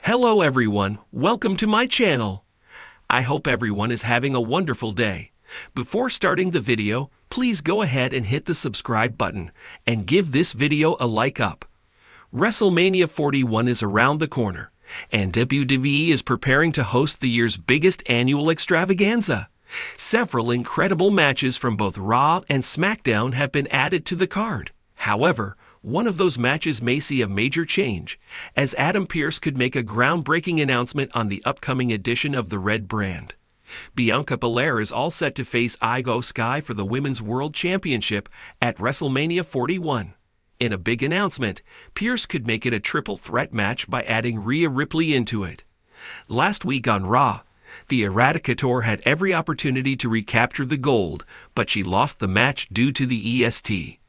Hello everyone, welcome to my channel. I hope everyone is having a wonderful day. Before starting the video, please go ahead and hit the subscribe button and give this video a like up. WrestleMania 41 is around the corner, and WWE is preparing to host the year's biggest annual extravaganza. Several incredible matches from both Raw and SmackDown have been added to the card. However, one of those matches may see a major change, as Adam Pearce could make a groundbreaking announcement on the upcoming edition of the Red brand. Bianca Belair is all set to face Io Sky for the Women's World Championship at WrestleMania 41. In a big announcement, Pearce could make it a triple threat match by adding Rhea Ripley into it. Last week on Raw, the Eradicator had every opportunity to recapture the gold, but she lost the match due to the EST.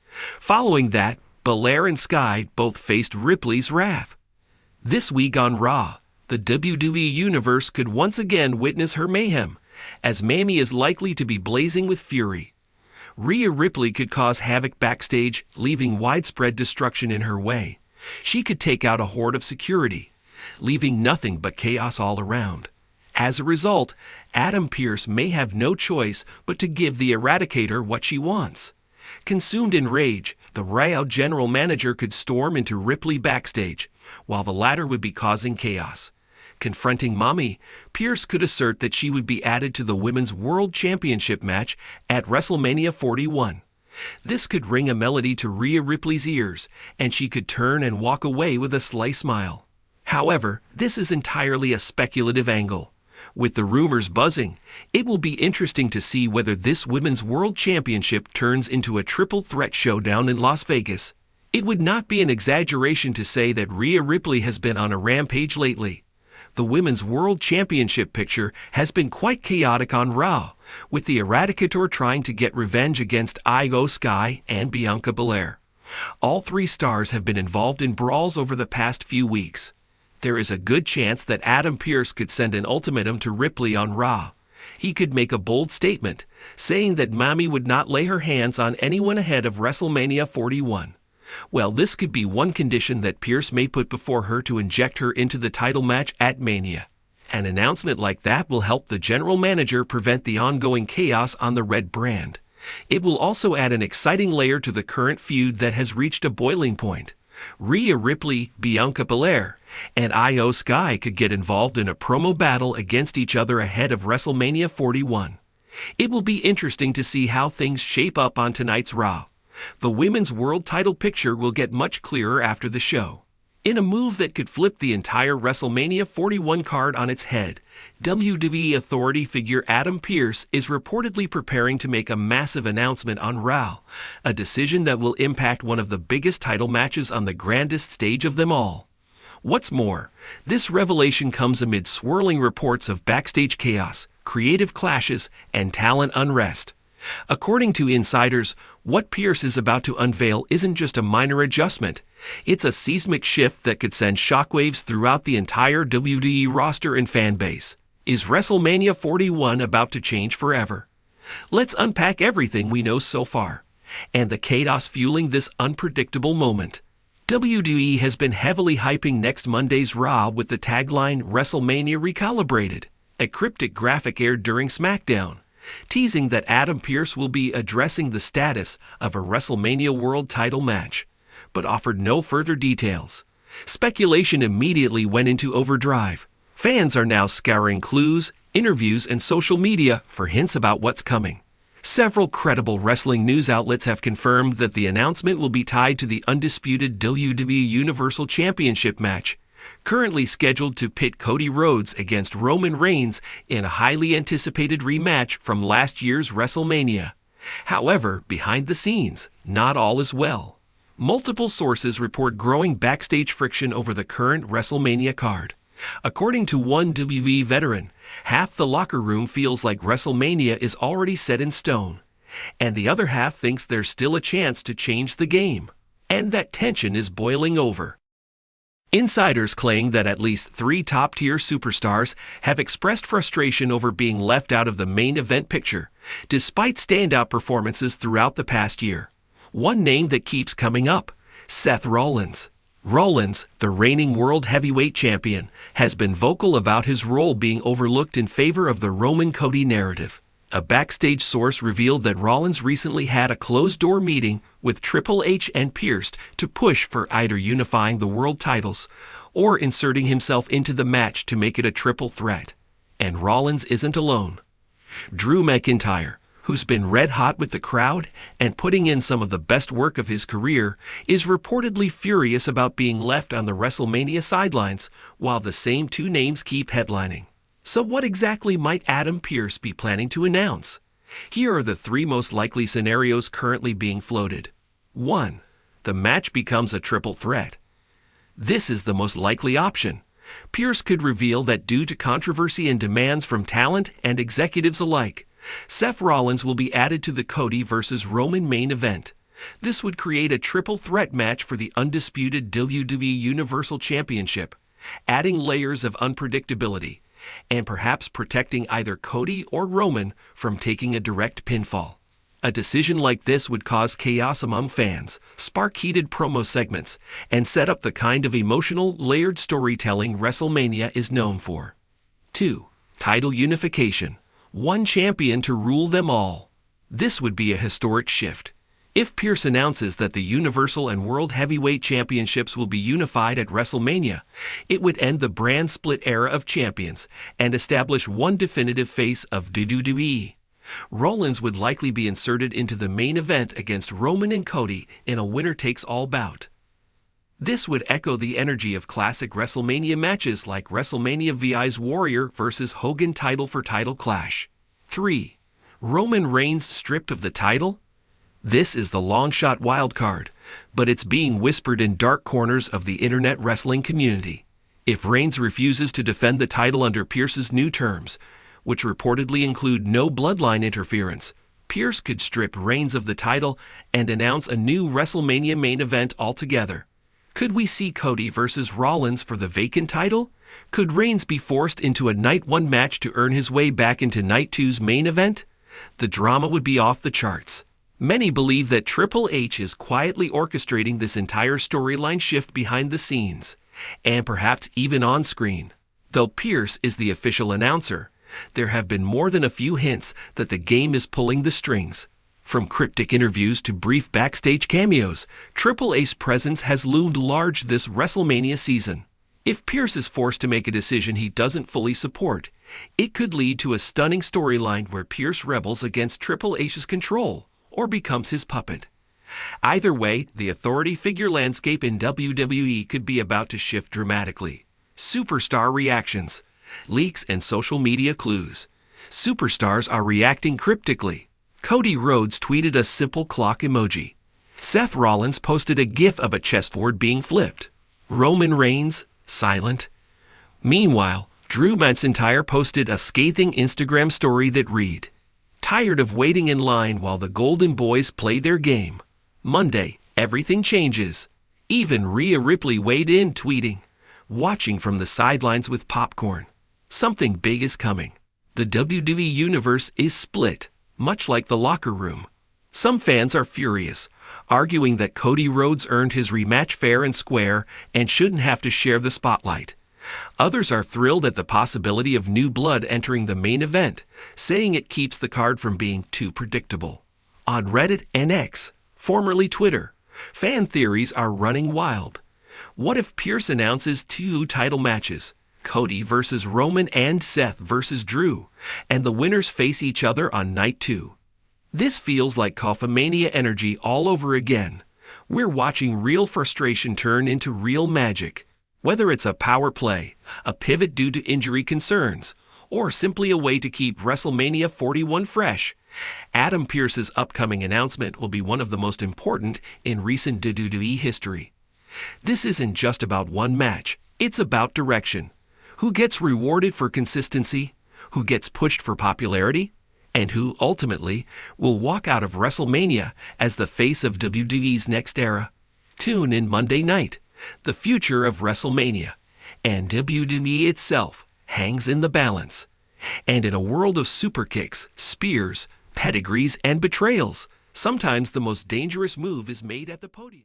Following that, Belair and Sky both faced Ripley's wrath. This week on Raw, the WWE Universe could once again witness her mayhem, as Mamie is likely to be blazing with fury. Rhea Ripley could cause havoc backstage, leaving widespread destruction in her way. She could take out a horde of security, leaving nothing but chaos all around. As a result, Adam Pearce may have no choice but to give the Eradicator what she wants. Consumed in rage, the Raw general manager could storm into Ripley backstage, while the latter would be causing chaos. Confronting Mommy, Pearce could assert that she would be added to the Women's World Championship match at WrestleMania 41. This could ring a melody to Rhea Ripley's ears, and she could turn and walk away with a sly smile. However, this is entirely a speculative angle. With the rumors buzzing, it will be interesting to see whether this Women's World Championship turns into a triple threat showdown in Las Vegas. It would not be an exaggeration to say that Rhea Ripley has been on a rampage lately. The Women's World Championship picture has been quite chaotic on Raw, with the Eradicator trying to get revenge against Io Sky and Bianca Belair. All three stars have been involved in brawls over the past few weeks. There is a good chance that Adam Pearce could send an ultimatum to Ripley on Raw. He could make a bold statement, saying that Mommy would not lay her hands on anyone ahead of WrestleMania 41. Well, this could be one condition that Pearce may put before her to inject her into the title match at Mania. An announcement like that will help the general manager prevent the ongoing chaos on the Red brand. It will also add an exciting layer to the current feud that has reached a boiling point. Rhea Ripley, Bianca Belair, and Io Sky could get involved in a promo battle against each other ahead of WrestleMania 41. It will be interesting to see how things shape up on tonight's Raw. The Women's World title picture will get much clearer after the show. In a move that could flip the entire WrestleMania 41 card on its head, WWE authority figure Adam Pearce is reportedly preparing to make a massive announcement on Raw, a decision that will impact one of the biggest title matches on the grandest stage of them all. What's more, this revelation comes amid swirling reports of backstage chaos, creative clashes, and talent unrest. According to insiders, what Pearce is about to unveil isn't just a minor adjustment. It's a seismic shift that could send shockwaves throughout the entire WWE roster and fan base. Is WrestleMania 41 about to change forever? Let's unpack everything we know so far, and the chaos fueling this unpredictable moment. WWE has been heavily hyping next Monday's Raw with the tagline WrestleMania Recalibrated. A cryptic graphic aired during SmackDown, teasing that Adam Pearce will be addressing the status of a WrestleMania World title match, but offered no further details. Speculation immediately went into overdrive. Fans are now scouring clues, interviews, and social media for hints about what's coming. Several credible wrestling news outlets have confirmed that the announcement will be tied to the undisputed WWE Universal Championship match, currently scheduled to pit Cody Rhodes against Roman Reigns in a highly anticipated rematch from last year's WrestleMania. However, behind the scenes, not all is well. Multiple sources report growing backstage friction over the current WrestleMania card. According to one WWE veteran, half the locker room feels like WrestleMania is already set in stone, and the other half thinks there's still a chance to change the game, and that tension is boiling over. Insiders claim that at least 3 top-tier superstars have expressed frustration over being left out of the main event picture, despite standout performances throughout the past year. One name that keeps coming up, Seth Rollins. Rollins, the reigning World Heavyweight Champion, has been vocal about his role being overlooked in favor of the Roman Cody narrative. A backstage source revealed that Rollins recently had a closed-door meeting with Triple H and Pearce to push for either unifying the world titles or inserting himself into the match to make it a triple threat. And Rollins isn't alone. Drew McIntyre, who's been red-hot with the crowd and putting in some of the best work of his career, is reportedly furious about being left on the WrestleMania sidelines while the same two names keep headlining. So what exactly might Adam Pearce be planning to announce? Here are the three most likely scenarios currently being floated. 1. The match becomes a triple threat. This is the most likely option. Pearce could reveal that due to controversy and demands from talent and executives alike, Seth Rollins will be added to the Cody vs. Roman main event. This would create a triple threat match for the undisputed WWE Universal Championship, adding layers of unpredictability, and perhaps protecting either Cody or Roman from taking a direct pinfall. A decision like this would cause chaos among fans, spark heated promo segments, and set up the kind of emotional, layered storytelling WrestleMania is known for. 2. Title unification. One champion to rule them all. This would be a historic shift. If Pearce announces that the Universal and World Heavyweight Championships will be unified at WrestleMania, it would end the brand split era of champions and establish one definitive face of WWE. Rollins would likely be inserted into the main event against Roman and Cody in a winner-takes-all bout. This would echo the energy of classic WrestleMania matches like WrestleMania VI's Warrior vs. Hogan title for title clash. 3. Roman Reigns stripped of the title? This is the long-shot wildcard, but it's being whispered in dark corners of the internet wrestling community. If Reigns refuses to defend the title under Pearce's new terms, which reportedly include no bloodline interference, Pearce could strip Reigns of the title and announce a new WrestleMania main event altogether. Could we see Cody versus Rollins for the vacant title? Could Reigns be forced into a Night 1 match to earn his way back into Night 2's main event? The drama would be off the charts. Many believe that Triple H is quietly orchestrating this entire storyline shift behind the scenes, and perhaps even on screen. Though Pearce is the official announcer, there have been more than a few hints that the game is pulling the strings. From cryptic interviews to brief backstage cameos, Triple H's presence has loomed large this WrestleMania season. If Pearce is forced to make a decision he doesn't fully support, it could lead to a stunning storyline where Pearce rebels against Triple H's control or becomes his puppet. Either way, the authority figure landscape in WWE could be about to shift dramatically. Superstar reactions, leaks, and social media clues. Superstars are reacting cryptically. Cody Rhodes tweeted a simple clock emoji. Seth Rollins posted a gif of a chessboard being flipped. Roman Reigns, silent. Meanwhile, Drew McIntyre posted a scathing Instagram story that read, "Tired of waiting in line while the Golden Boys play their game. Monday, everything changes." Even Rhea Ripley weighed in, tweeting, "Watching from the sidelines with popcorn. Something big is coming. The WWE Universe is split, much like the locker room." Some fans are furious, arguing that Cody Rhodes earned his rematch fair and square and shouldn't have to share the spotlight. Others are thrilled at the possibility of new blood entering the main event, saying it keeps the card from being too predictable. On Reddit and X, formerly Twitter, fan theories are running wild. What if Pearce announces 2 title matches, Cody versus Roman and Seth versus Drew, and the winners face each other on Night 2? This feels like Coffamania energy all over again. We're watching real frustration turn into real magic. Whether it's a power play, a pivot due to injury concerns, or simply a way to keep WrestleMania 41 fresh, Adam Pearce's upcoming announcement will be one of the most important in recent WWE history. This isn't just about one match, it's about direction. Who gets rewarded for consistency, who gets pushed for popularity, and who, ultimately, will walk out of WrestleMania as the face of WWE's next era. Tune in Monday night. The future of WrestleMania and WWE itself hangs in the balance. And in a world of super kicks, spears, pedigrees, and betrayals, sometimes the most dangerous move is made at the podium.